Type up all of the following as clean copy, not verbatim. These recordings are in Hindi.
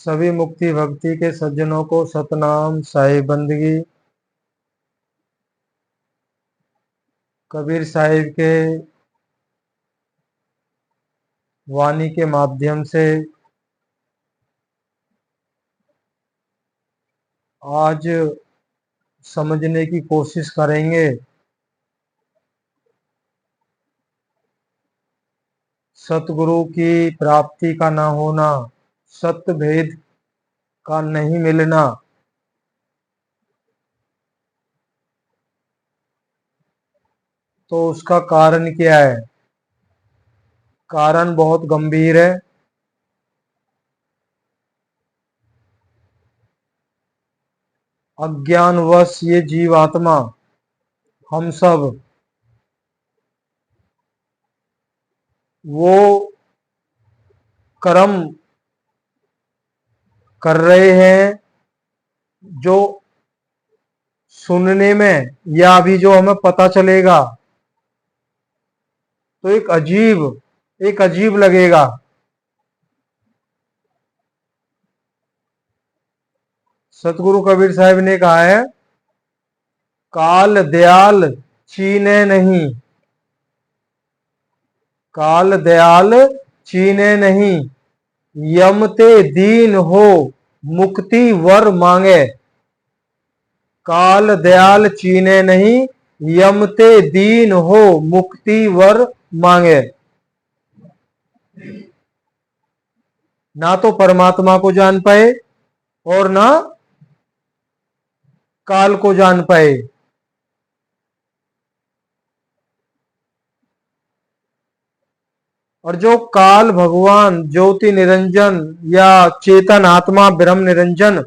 सभी मुक्ति भक्ति के सज्जनों को सतनाम साहिब बंदगी। कबीर साहिब के वाणी के माध्यम से आज समझने की कोशिश करेंगे सतगुरु की प्राप्ति का ना होना, सत्य भेद का नहीं मिलना। तो उसका कारण क्या है? कारण बहुत गंभीर है। अज्ञानवश ये जीवात्मा, हम सब वो कर्म कर रहे हैं जो सुनने में या अभी जो हमें पता चलेगा तो एक अजीब लगेगा। सतगुरु कबीर साहब ने कहा है, काल दयाल चीने नहीं, काल दयाल चीने नहीं, यमते दीन हो मुक्ति वर मांगे। काल दयाल चीने नहीं, यमते दीन हो मुक्ति वर मांगे। ना तो परमात्मा को जान पाए और ना काल को जान पाए। और जो काल भगवान ज्योति निरंजन या चेतन आत्मा ब्रह्म निरंजन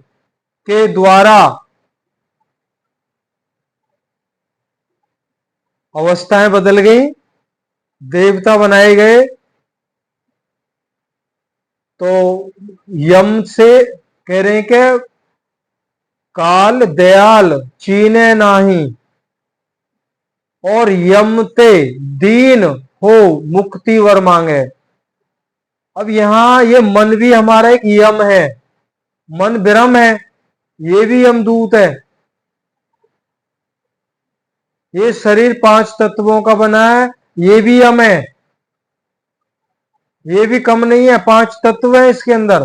के द्वारा अवस्थाएं बदल गई, देवता बनाए गए, तो यम से कह रहे हैं कि काल दयाल चीने नाही और यमते दीन हो मुक्ति वर मांगे। अब यहां ये मन भी हमारा एक यम है, मन ब्रह्म है, ये भी यमदूत है। ये शरीर 5 तत्वों का बना है, ये भी यम है, ये भी कम नहीं है। 5 तत्व है इसके अंदर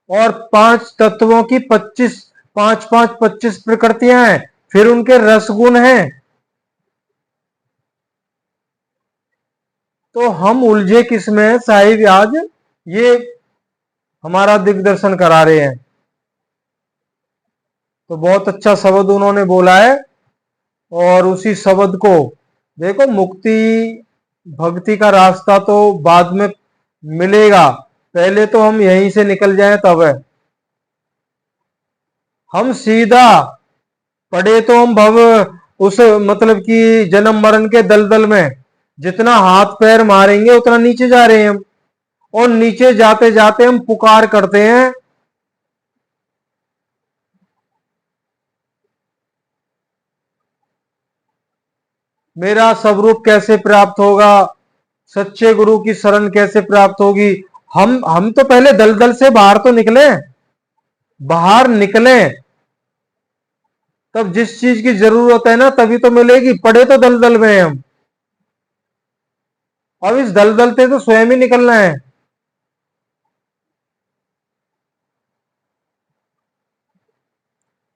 और 5 तत्वों की 25 प्रकृतियां हैं, फिर उनके रसगुण हैं। तो हम उलझे किस में साहिब? आज ये हमारा दिग्दर्शन करा रहे हैं। तो बहुत अच्छा शब्द उन्होंने बोला है और उसी शब्द को देखो, मुक्ति भक्ति का रास्ता तो बाद में मिलेगा, पहले तो हम यहीं से निकल जाएं तब है। हम सीधा पड़े तो हम भव उस मतलब कि जन्म मरण के दलदल में जितना हाथ पैर मारेंगे उतना नीचे जा रहे हैं हम। और नीचे जाते जाते हम पुकार करते हैं, मेरा स्वरूप कैसे प्राप्त होगा, सच्चे गुरु की शरण कैसे प्राप्त होगी। हम तो पहले दलदल से बाहर तो निकले, बाहर निकले तब जिस चीज की जरूरत है ना तभी तो मिलेगी। पड़े तो दलदल में हम, अब इस दलदल से तो स्वयं ही निकलना है।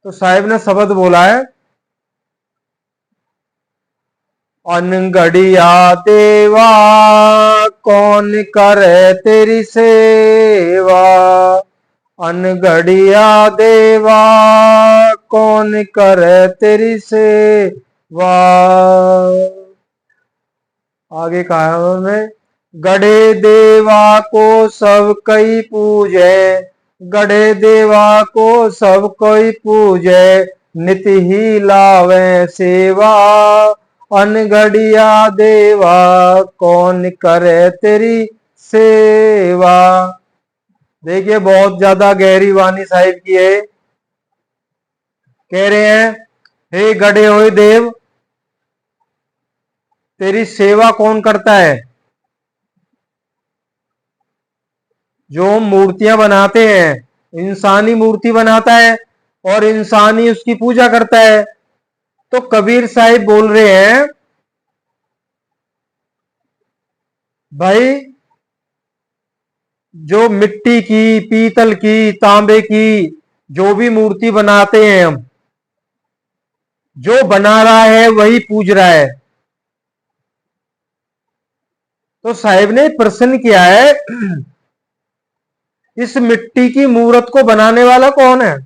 तो साहिब ने शब्द बोला है, अनगढ़िया देवा कौन करे तेरी सेवा, अनगढ़िया देवा कौन करे तेरी सेवा। आगे कहा उन्होंने, गढ़े देवा को सब कई पूजे, गढ़े देवा को सब कोई पूजे, नित ही लावे सेवा, अनगढ़िया देवा कौन करे तेरी सेवा। देखिए बहुत ज्यादा गहरी वाणी साहिब की है। कह रहे हैं, हे गढ़े हुए देव, तेरी सेवा कौन करता है? जो हम मूर्तियां बनाते हैं, इंसानी मूर्ति बनाता है और इंसान ही उसकी पूजा करता है। तो कबीर साहिब बोल रहे हैं, भाई जो मिट्टी की, पीतल की, तांबे की जो भी मूर्ति बनाते हैं हम, जो बना रहा है वही पूज रहा है। तो साहिब ने प्रश्न किया है, इस मिट्टी की मूर्त को बनाने वाला कौन है?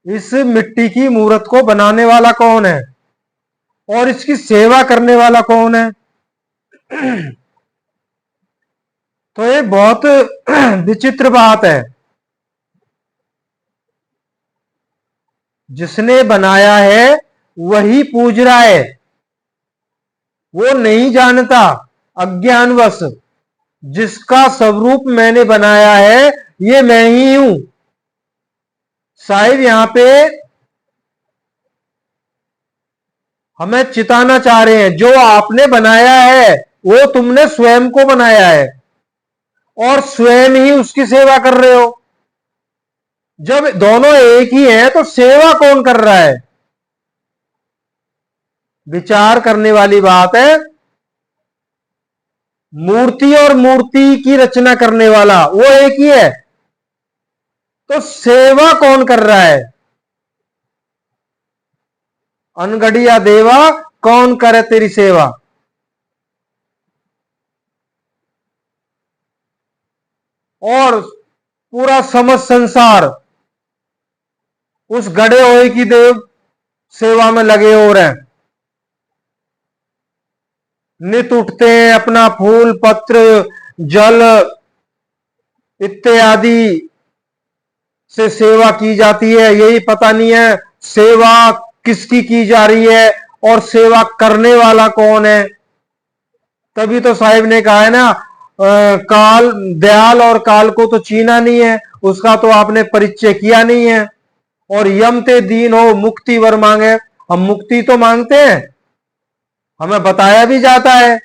इस मिट्टी की मूर्त को बनाने वाला कौन है और इसकी सेवा करने वाला कौन है? तो ये बहुत विचित्र बात है। जिसने बनाया है वही पूज रहा है, वो नहीं जानता अज्ञानवश, जिसका स्वरूप मैंने बनाया है ये मैं ही हूं। साहिब यहां पे हमें चिताना चाह रहे हैं, जो आपने बनाया है वो तुमने स्वयं को बनाया है और स्वयं ही उसकी सेवा कर रहे हो। जब दोनों एक ही हैं तो सेवा कौन कर रहा है? विचार करने वाली बात है। मूर्ति और मूर्ति की रचना करने वाला वो एक ही है, तो सेवा कौन कर रहा है? अनगढ़िया देवा कौन करे तेरी सेवा। और पूरा समस्त संसार उस गड़े हुए की देव सेवा में लगे हो रहे हैं। नित उठते हैं, अपना फूल पत्र जल इत्यादि से सेवा की जाती है। यही पता नहीं है सेवा किसकी की जा रही है और सेवा करने वाला कौन है। तभी तो साहिब ने कहा है ना, काल दयाल और काल को तो चीना नहीं है, उसका तो आपने परिचय किया नहीं है। और यम ते दीन हो मुक्ति वर मांगे, हम मुक्ति तो मांगते हैं, हमें बताया भी जाता है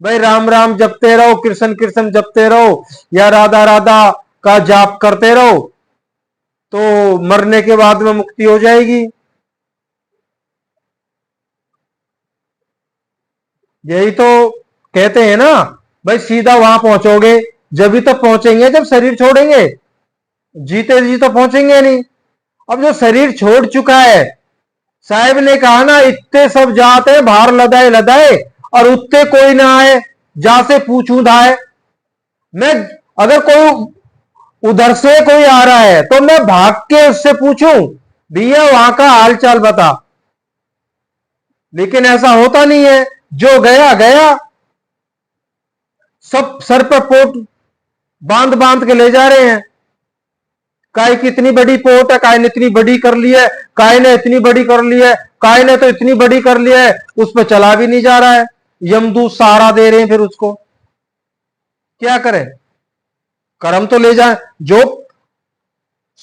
भाई राम राम जपते रहो, कृष्ण कृष्ण जपते रहो या राधा राधा का जाप करते रहो, तो मरने के बाद में मुक्ति हो जाएगी। यही तो कहते हैं ना भाई, सीधा वहां पहुंचोगे जब भी तक पहुंचेंगे जब शरीर छोड़ेंगे, जीते जी तो पहुंचेंगे नहीं। अब जो शरीर छोड़ चुका है, साहब ने कहा ना, इतने सब जाते बाहर लदाए लदाए और उत्ते कोई ना आए, जा से पूछूं धाए। मैं अगर कोई उधर से कोई आ रहा है तो मैं भाग के उससे पूछूं भैया वहां का हाल चाल बता, लेकिन ऐसा होता नहीं है। जो गया गया, सब सर पर पोट बांध बांध के ले जा रहे हैं। काय की इतनी बड़ी पोट है, काय ने इतनी बड़ी कर ली है, काय ने इतनी बड़ी कर ली है, काय ने तो इतनी बड़ी कर लिया है, उस पर चला भी नहीं जा रहा है। यमदूत सहारा दे रहे हैं, फिर उसको क्या करें? कर्म तो ले जाए, जो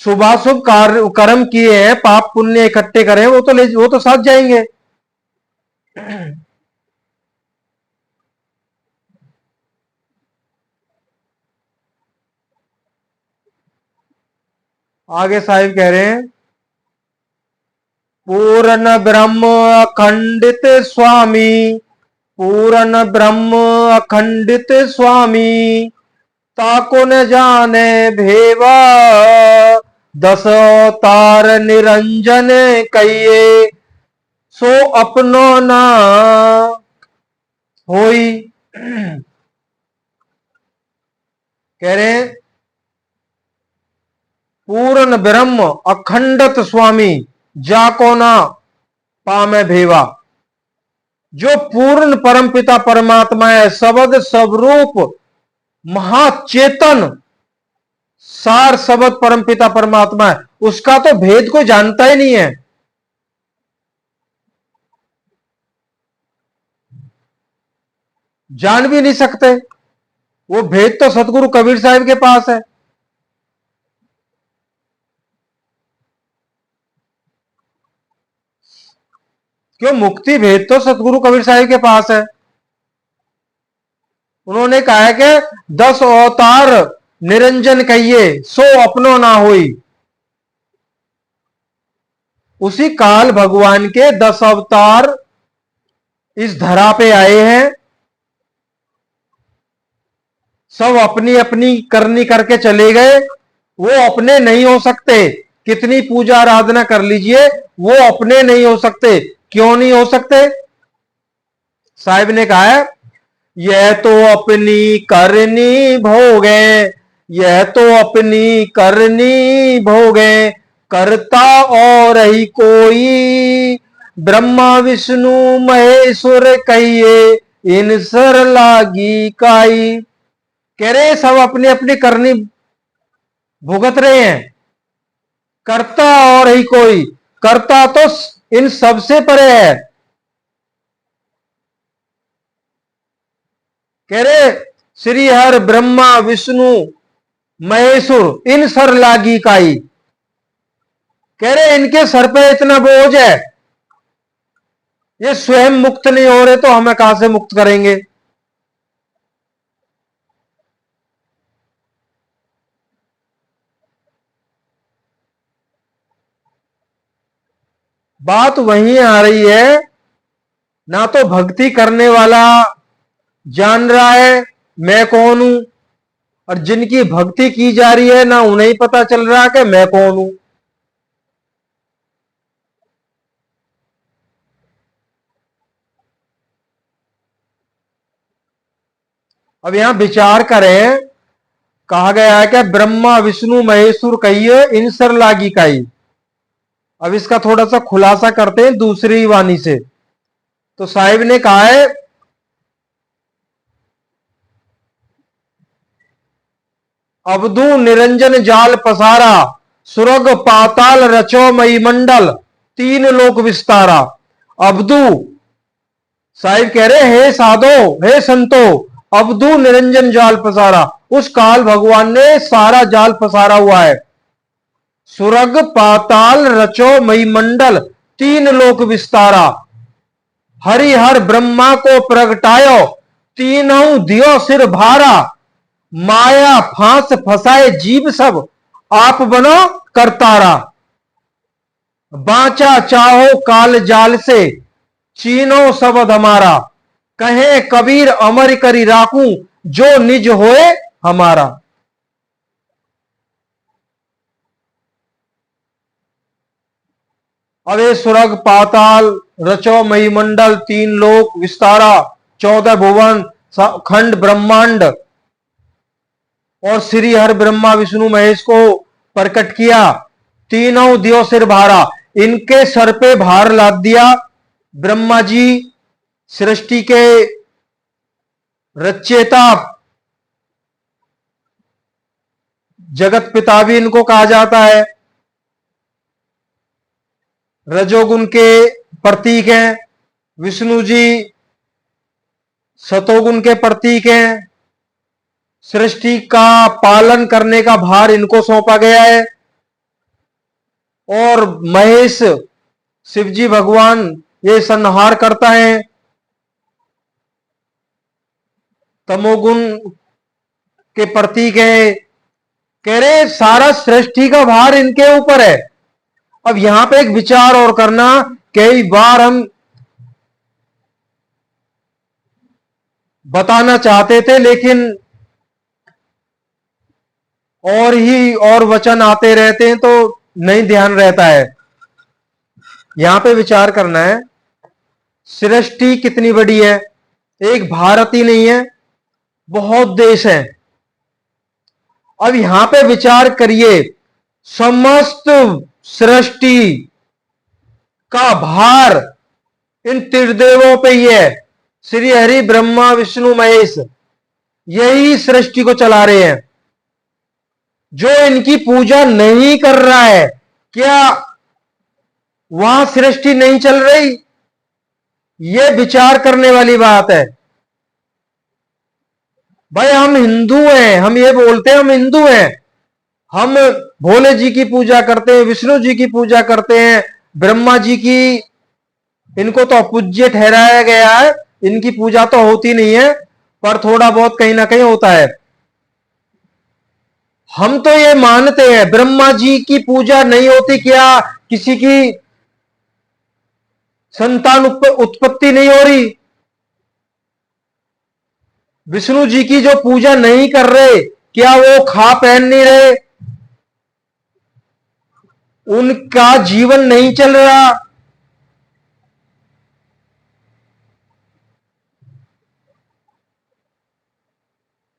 शुभ कार्य कर्म किए हैं, पाप पुण्य इकट्ठे करें, वो तो साथ जाएंगे। आगे साहिब कह रहे हैं, पूर्ण ब्रह्म अखंडित स्वामी, पूर्ण ब्रह्म अखंडित स्वामी, ताको न जाने भेवा, दस तार निरंजन कहिए, सो अपनो ना होई। कह रहे हैं पूर्ण ब्रह्म अखंडत स्वामी, जाको ना पामे भेवा। जो पूर्ण परमपिता परमात्मा है, सबद सबरूप महाचेतन सार सबद परमपिता परमात्मा है, उसका तो भेद कोई जानता ही नहीं है। जान भी नहीं सकते। वो भेद तो सतगुरु कबीर साहब के पास है। क्यों? मुक्ति भेद तो सतगुरु कबीर साहब के पास है। उन्होंने कहा है कि 10 अवतार निरंजन कहिए सो अपनो ना होई। उसी काल भगवान के 10 अवतार इस धरा पे आए हैं, सब अपनी अपनी करनी करके चले गए। वो अपने नहीं हो सकते, कितनी पूजा आराधना कर लीजिए, वो अपने नहीं हो सकते। क्यों नहीं हो सकते? साहिब ने कहा है, यह तो अपनी करनी भोगे, यह तो अपनी करनी भोगे, करता और ही कोई, ब्रह्मा विष्णु महेश्वर कहिए इन सर लागी काई। कह रहे सब अपनी अपनी करनी भुगत रहे हैं, करता और ही कोई, करता तो इन सबसे परे है। कह रहे श्री हर ब्रह्मा विष्णु महेश्वर इन सर लागी काई। कह रहे इनके सर पे इतना बोझ है, ये स्वयं मुक्त नहीं हो रहे तो हमें कहां से मुक्त करेंगे। बात वहीं आ रही है, ना तो भक्ति करने वाला जान रहा है मैं कौन हूं, और जिनकी भक्ति की जा रही है ना उन्हें पता चल रहा कि मैं कौन हूं। अब यहां विचार करें, कहा गया है कि ब्रह्मा विष्णु महेश्वर कहिए इन सर लागी काई। अब इसका थोड़ा सा खुलासा करते हैं दूसरी वाणी से। तो साहिब ने कहा है, अवधू निरंजन जाल पसारा, सुरग पाताल रचो मई मंडल, तीन लोक विस्तारा। अवधू, साहिब कह रहे हे साधो हे संतो, अवधू निरंजन जाल पसारा, उस काल भगवान ने सारा जाल पसारा हुआ है। सुरग पाताल रचो मई मंडल, तीन लोक विस्तारा। हरिहर ब्रह्मा को प्रगटायो, तीनों दियो सिर भारा। माया फांस फसाए जीव सब, आप बनो करतारा। बाचा चाहो काल जाल से, चीनो सबद हमारा। कहे कबीर अमर करी राखूं, जो निज होए हमारा। अवे सुरग पाताल रचो मई मंडल, तीन लोक विस्तारा, 14 भुवन खंड ब्रह्मांड, और श्री हर ब्रह्मा विष्णु महेश को प्रकट किया। तीनों दियो सिर भारा, इनके सर पे भार लाद दिया। ब्रह्मा जी सृष्टि के रचयिता, जगत पिता भी इनको कहा जाता है। रजोगुण के प्रतीक हैं विष्णु जी, सतोगुण के प्रतीक हैं। सृष्टि का पालन करने का भार इनको सौंपा गया है। और महेश शिवजी भगवान ये संहार करता है। तमोगुण के प्रतीक है। कह रहे सारा सृष्टि का भार इनके ऊपर है। अब यहां पे एक विचार और करना, कई बार हम बताना चाहते थे लेकिन और ही और वचन आते रहते हैं तो नहीं ध्यान रहता है। यहां पे विचार करना है, सृष्टि कितनी बड़ी है। एक भारत ही नहीं है, बहुत देश हैं। अब यहां पे विचार करिए, समस्त सृष्टि का भार इन त्रिदेवों पे ही है। श्री हरि ब्रह्मा विष्णु महेश यही सृष्टि को चला रहे हैं। जो इनकी पूजा नहीं कर रहा है, क्या वहां सृष्टि नहीं चल रही? यह विचार करने वाली बात है। भाई हम हिंदू हैं, हम ये बोलते हैं हम हिंदू हैं, हम भोले जी की पूजा करते हैं, विष्णु जी की पूजा करते हैं, ब्रह्मा जी की, इनको तो अपूज्य ठहराया गया है, इनकी पूजा तो होती नहीं है। पर थोड़ा बहुत कहीं ना कहीं होता है। हम तो ये मानते हैं ब्रह्मा जी की पूजा नहीं होती क्या, किसी की संतान उत्पत्ति नहीं हो रही, विष्णु जी की जो पूजा नहीं कर रहे क्या वो खा पहन नहीं रहे, उनका जीवन नहीं चल रहा,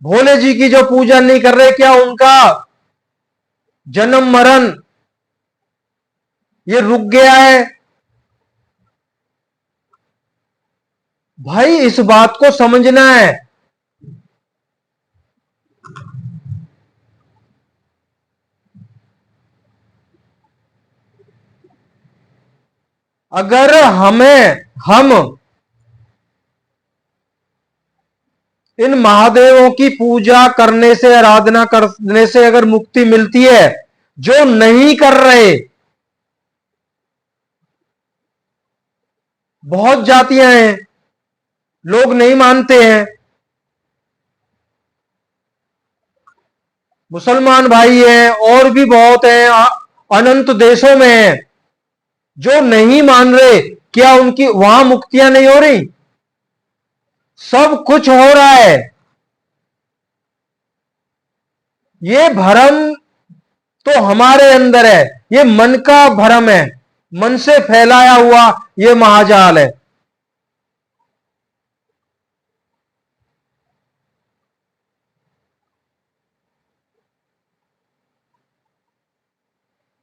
भोले जी की जो पूजा नहीं कर रहे क्या उनका जन्म मरण ये रुक गया है। भाई इस बात को समझना है। अगर हम इन महादेवों की पूजा करने से, आराधना करने से अगर मुक्ति मिलती है, जो नहीं कर रहे, बहुत जातियां हैं, लोग नहीं मानते हैं, मुसलमान भाई हैं और भी बहुत हैं, अनंत देशों में हैं, जो नहीं मान रहे, क्या उनकी वहां मुक्तियां नहीं हो रही? सब कुछ हो रहा है। ये भ्रम तो हमारे अंदर है, ये मन का भ्रम है, मन से फैलाया हुआ ये महाजाल है।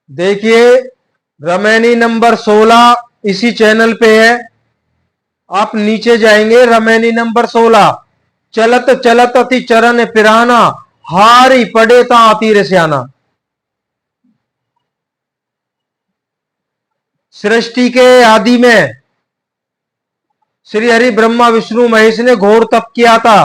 देखिए रमैनी नंबर 16 इसी चैनल पे है, आप नीचे जाएंगे रमैनी नंबर 16, चलत चलत अति चरण पिराना, हारी पड़े ता तीर स्याना। सृष्टि के आदि में श्री हरि ब्रह्मा विष्णु महेश ने घोर तप किया था,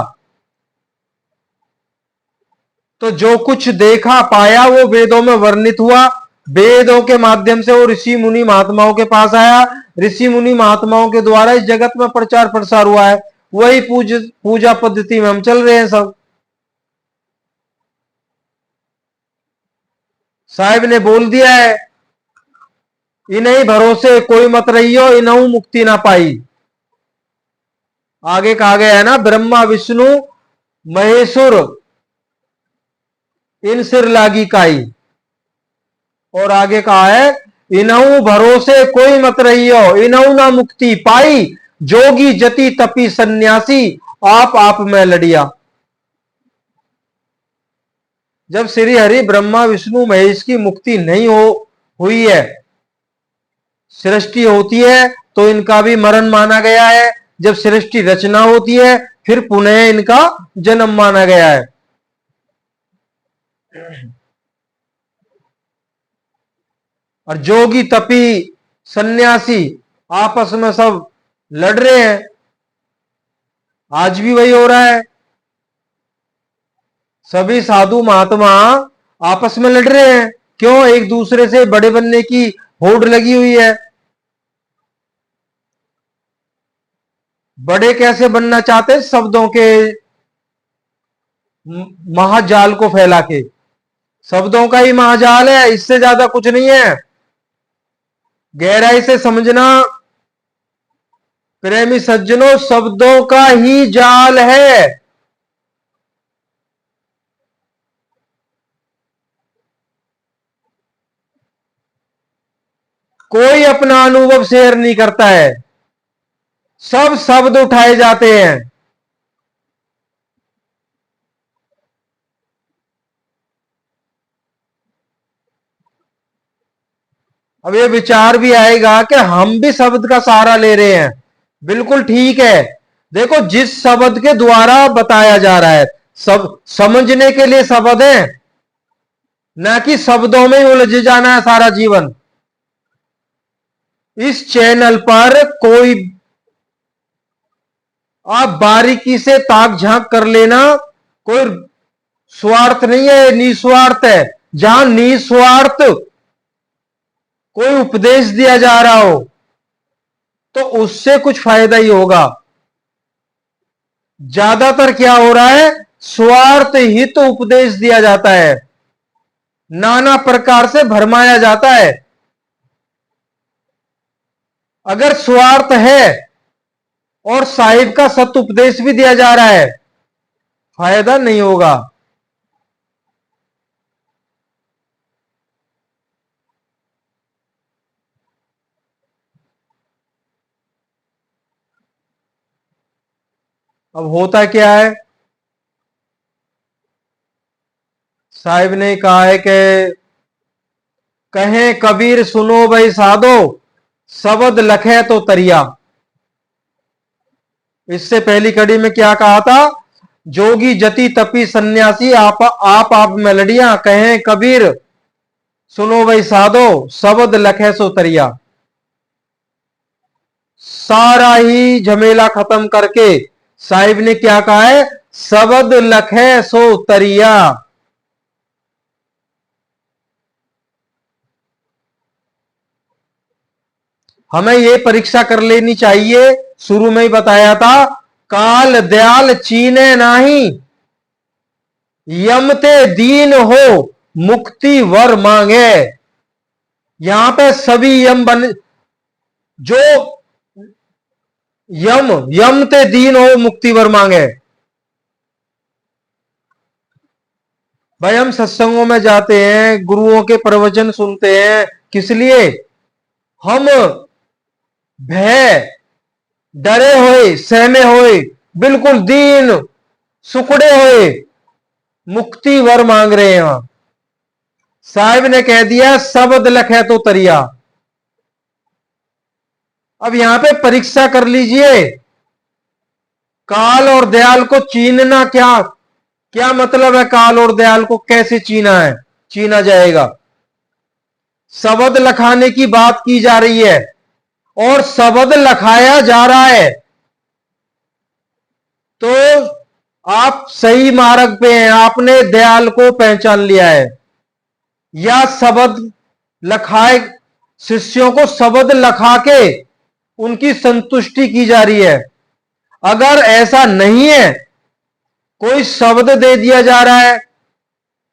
तो जो कुछ देखा पाया वो वेदों में वर्णित हुआ, वेदों के माध्यम से वो ऋषि मुनि महात्माओं के पास आया, ऋषि मुनि महात्माओं के द्वारा इस जगत में प्रचार प्रसार हुआ है, वही पूजा पद्धति में हम चल रहे हैं सब। साहिब ने बोल दिया है, इन्हीं भरोसे कोई मत रहियो, इनहू मुक्ति ना पाई। आगे कहा गया है ना, ब्रह्मा विष्णु महेश्वर इन सिर लागी काई, और आगे कहा है, इनहू भरोसे कोई मत रहियो, इनहू ना मुक्ति पाई, जोगी जति तपी सन्यासी, आप में लड़िया। जब श्री हरि ब्रह्मा विष्णु महेश की मुक्ति नहीं हुई है, सृष्टि होती है तो इनका भी मरण माना गया है, जब सृष्टि रचना होती है फिर पुनः इनका जन्म माना गया है। और जोगी तपी सन्यासी आपस में सब लड़ रहे हैं, आज भी वही हो रहा है, सभी साधु महात्मा आपस में लड़ रहे हैं, क्यों? एक दूसरे से बड़े बनने की होड़ लगी हुई है। बड़े कैसे बनना चाहते हैं? शब्दों के महाजाल को फैला के, शब्दों का ही महाजाल है, इससे ज्यादा कुछ नहीं है। गहराई से समझना प्रेमी सज्जनों, शब्दों का ही जाल है। कोई अपना अनुभव शेयर नहीं करता है, सब शब्द उठाए जाते हैं। अब ये विचार भी आएगा कि हम भी शब्द का सहारा ले रहे हैं, बिल्कुल ठीक है। देखो जिस शब्द के द्वारा बताया जा रहा है, सब समझने के लिए शब्द है, ना कि शब्दों में ही उलझ जाना है सारा जीवन। इस चैनल पर कोई आप बारीकी से ताक झांक कर लेना, कोई स्वार्थ नहीं है, निस्वार्थ है। जहां निस्वार्थ कोई उपदेश दिया जा रहा हो तो उससे कुछ फायदा ही होगा। ज्यादातर क्या हो रहा है, स्वार्थ हित उपदेश दिया जाता है, नाना प्रकार से भरमाया जाता है। अगर स्वार्थ है और साहिब का सत्य उपदेश भी दिया जा रहा है, फायदा नहीं होगा। अब होता क्या है, साहिब ने कहा है कि कहें कबीर सुनो भाई साधो, शब्द लखे तो तरिया। इससे पहली कड़ी में क्या कहा था, जोगी जति तपी सन्यासी आप मेलडियां, कहें कबीर सुनो भाई साधो, शब्द लखे सो तरिया। सारा ही झमेला खत्म करके साहिब ने क्या कहा है, शब्द लखे सो तरिया। हमें ये परीक्षा कर लेनी चाहिए, शुरू में ही बताया था, काल दयाल चीने नाही, यमते दीन हो मुक्ति वर मांगे। यहां पे सभी यम बन, जो यम ते दीन हो मुक्ति वर मांगे। भाई हम सत्संगों में जाते हैं, गुरुओं के प्रवचन सुनते हैं, किस लिए, हम भय, डरे हुए, सहमे हुए, बिल्कुल दीन सुकड़े हुए मुक्ति वर मांग रहे हैं। साहिब ने कह दिया शब्द लखे तो तरिया। अब यहां पे परीक्षा कर लीजिए, काल और दयाल को चीनना क्या, क्या मतलब है, काल और दयाल को कैसे चीना है, चीना जाएगा। शब्द लखाने की बात की जा रही है और शब्द लखाया जा रहा है, तो आप सही मार्ग पे हैं, आपने दयाल को पहचान लिया है। या शब्द लखाए, शिष्यों को शब्द लखा के उनकी संतुष्टि की जा रही है। अगर ऐसा नहीं है, कोई शब्द दे दिया जा रहा है,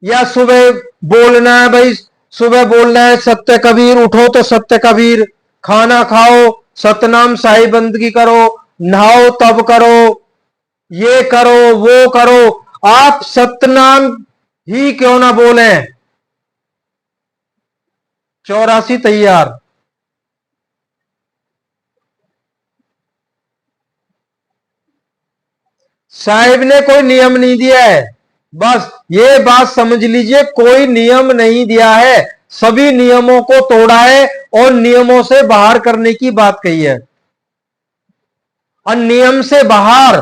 या सुबह बोलना है भाई, सुबह बोलना है सत्य कबीर, उठो तो सत्य कबीर, खाना खाओ सतनाम साहिब बंदगी करो, नहाओ तब करो, ये करो वो करो, आप सतनाम ही क्यों ना बोले, 84 तैयार। साहिब ने कोई नियम नहीं दिया है, बस ये बात समझ लीजिए, कोई नियम नहीं दिया है, सभी नियमों को तोड़ा है और नियमों से बाहर करने की बात कही है। और नियम से बाहर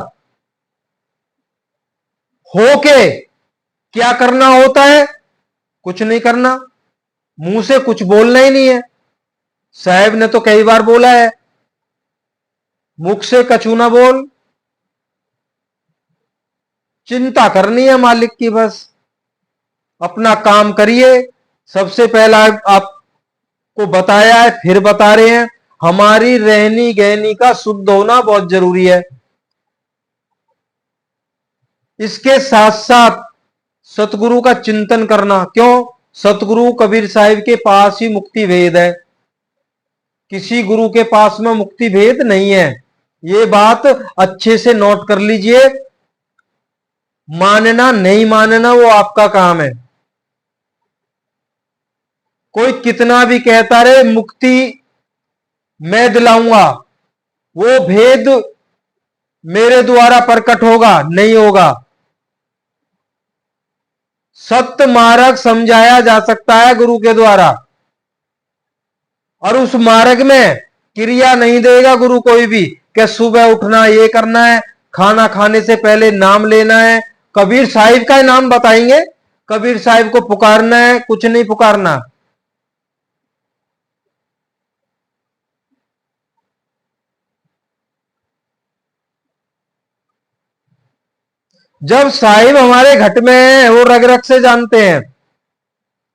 होके क्या करना होता है, कुछ नहीं करना, मुंह से कुछ बोलना ही नहीं है। साहब ने तो कई बार बोला है, मुख से कछू ना बोल, चिंता करनी है मालिक की, बस अपना काम करिए। सबसे पहला आपको बताया है, फिर बता रहे हैं, हमारी रहनी गहनी का शुद्ध होना बहुत जरूरी है। इसके साथ साथ सतगुरु का चिंतन करना, क्यों, सतगुरु कबीर साहिब के पास ही मुक्ति भेद है, किसी गुरु के पास में मुक्ति भेद नहीं है। ये बात अच्छे से नोट कर लीजिए, मानना नहीं मानना वो आपका काम है। कोई कितना भी कहता रहे मुक्ति मैं दिलाऊंगा, वो भेद मेरे द्वारा प्रकट होगा, नहीं होगा। सत्य मार्ग समझाया जा सकता है गुरु के द्वारा, और उस मार्ग में क्रिया नहीं देगा गुरु कोई भी, कि सुबह उठना ये करना है, खाना खाने से पहले नाम लेना है, कबीर साहिब का नाम बताएंगे, कबीर साहिब को पुकारना है, कुछ नहीं पुकारना। जब साहिब हमारे घट में है, वो रग रग से जानते हैं।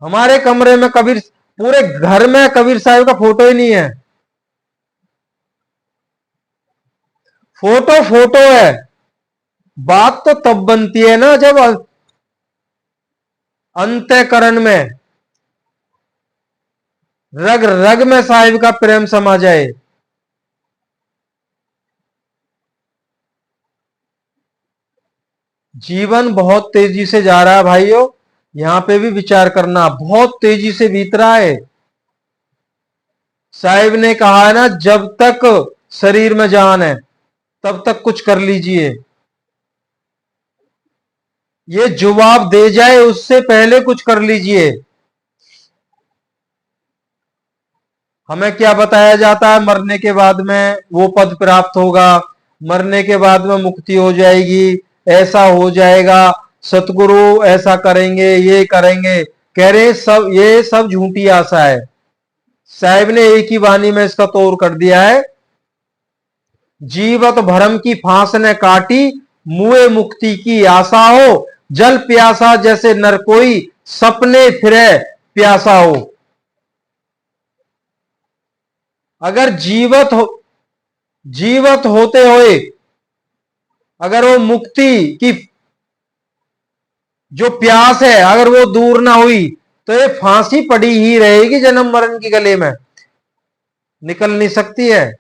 हमारे कमरे में कबीर, पूरे घर में कबीर साहिब का फोटो ही नहीं है, फोटो फोटो है, बात तो तब बनती है ना जब अंतःकरण में, रग रग में साहिब का प्रेम समा जाए। जीवन बहुत तेजी से जा रहा है भाइयों, यहां पे भी विचार करना, बहुत तेजी से बीत रहा है। साहिब ने कहा है ना, जब तक शरीर में जान है तब तक कुछ कर लीजिए, ये जवाब दे जाए उससे पहले कुछ कर लीजिए। हमें क्या बताया जाता है, मरने के बाद में वो पद प्राप्त होगा, मरने के बाद में मुक्ति हो जाएगी, ऐसा हो जाएगा, सतगुरु ऐसा करेंगे, ये करेंगे। कह रहे सब, ये सब झूठी आशा है। साहिब ने एक ही वाणी में इसका तोड़ कर दिया है, जीवत भरम की फांस ने काटी, मुए मुक्ति की आशा हो, जल प्यासा जैसे नर कोई, सपने फिरे प्यासा हो। अगर जीवत होते हुए अगर वो मुक्ति की जो प्यास है अगर वो दूर ना हुई, तो ये फांसी पड़ी ही रहेगी जन्म मरण के गले में, निकल नहीं सकती है।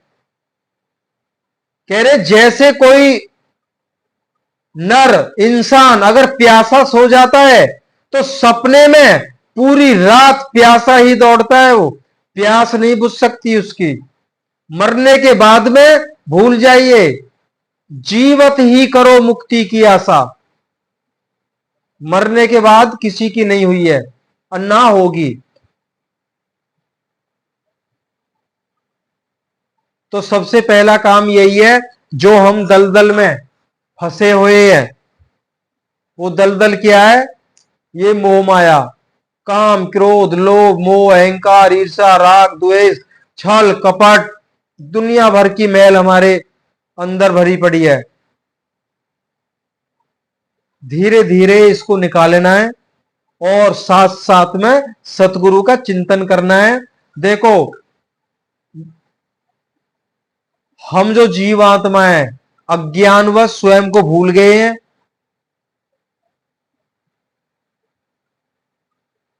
कह रहे जैसे कोई नर इंसान अगर प्यासा सो जाता है तो सपने में पूरी रात प्यासा ही दौड़ता है, वो प्यास नहीं बुझ सकती उसकी। मरने के बाद में भूल जाइए, जीवत ही करो मुक्ति की आशा। मरने के बाद किसी की नहीं हुई है और ना होगी। तो सबसे पहला काम यही है, जो हम दलदल में फंसे हुए हैं, वो दलदल क्या है, ये मोह माया, काम क्रोध लोभ मोह अहंकार ईर्ष्या राग द्वेष छल कपट, दुनिया भर की मैल हमारे अंदर भरी पड़ी है। धीरे धीरे इसको निकालना है और साथ साथ में सतगुरु का चिंतन करना है। देखो, हम जो जीव आत्मा है अज्ञानवश स्वयं को भूल गए हैं।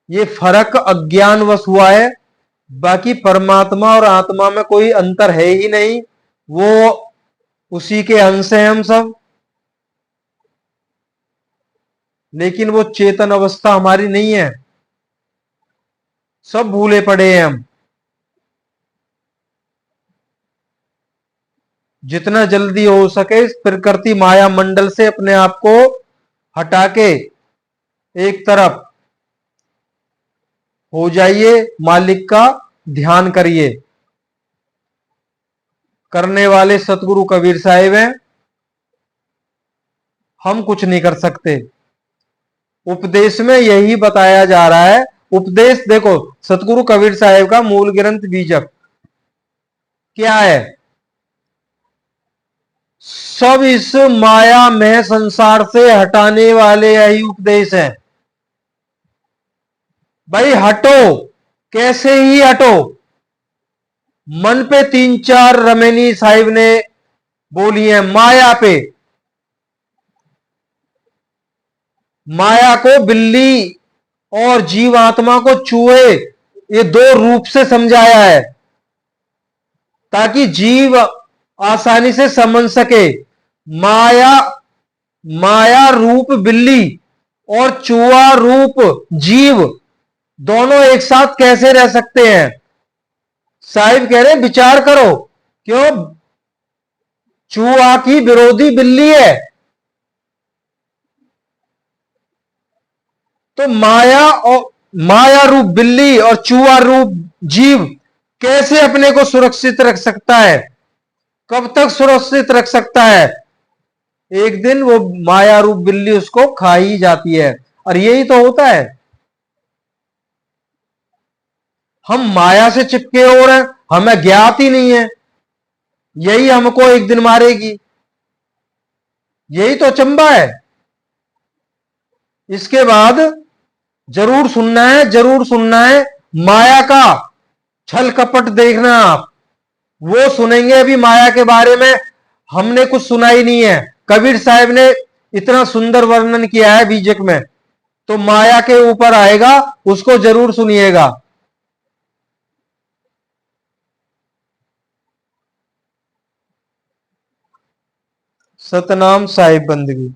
ये फर्क अज्ञानवश हुआ है, बाकी परमात्मा और आत्मा में कोई अंतर है ही नहीं, वो उसी के अंश हैं हम सब। लेकिन वो चेतन अवस्था हमारी नहीं है, सब भूले पड़े हैं हम। जितना जल्दी हो सके इस प्रकृति माया मंडल से अपने आप को हटा के एक तरफ हो जाइए, मालिक का ध्यान करिए। करने वाले सतगुरु कबीर साहिब हैं, हम कुछ नहीं कर सकते। उपदेश में यही बताया जा रहा है। उपदेश देखो, सतगुरु कबीर साहिब का मूल ग्रंथ बीजक क्या है, सब इस माया में संसार से हटाने वाले यही उपदेश है। भाई हटो, कैसे ही हटो। मन पे 3-4 रमेनी साहिब ने बोली है, माया पे, माया को बिल्ली और जीव आत्मा को चूहे, ये दो रूप से समझाया है ताकि जीव आसानी से समझ सके। माया, माया रूप बिल्ली और चूहा रूप जीव दोनों एक साथ कैसे रह सकते हैं। साहिब कह रहे हैं विचार करो, क्यों, चूहा की विरोधी बिल्ली है, तो माया रूप बिल्ली और चूहा रूप जीव कैसे अपने को सुरक्षित रख सकता है, कब तक सुरक्षित रख सकता है। एक दिन वो माया रूप बिल्ली उसको खा ही जाती है। और यही तो होता है, हम माया से चिपके हो रहे हैं, हमें ज्ञात ही नहीं है यही हमको एक दिन मारेगी। यही तो अचंबा है। इसके बाद जरूर सुनना है, जरूर सुनना है, माया का छल कपट देखना आप, वो सुनेंगे। अभी माया के बारे में हमने कुछ सुना ही नहीं है। कबीर साहब ने इतना सुंदर वर्णन किया है बीजक में। तो माया के ऊपर आएगा, उसको जरूर सुनिएगा। सतनाम साहिब बंदगी।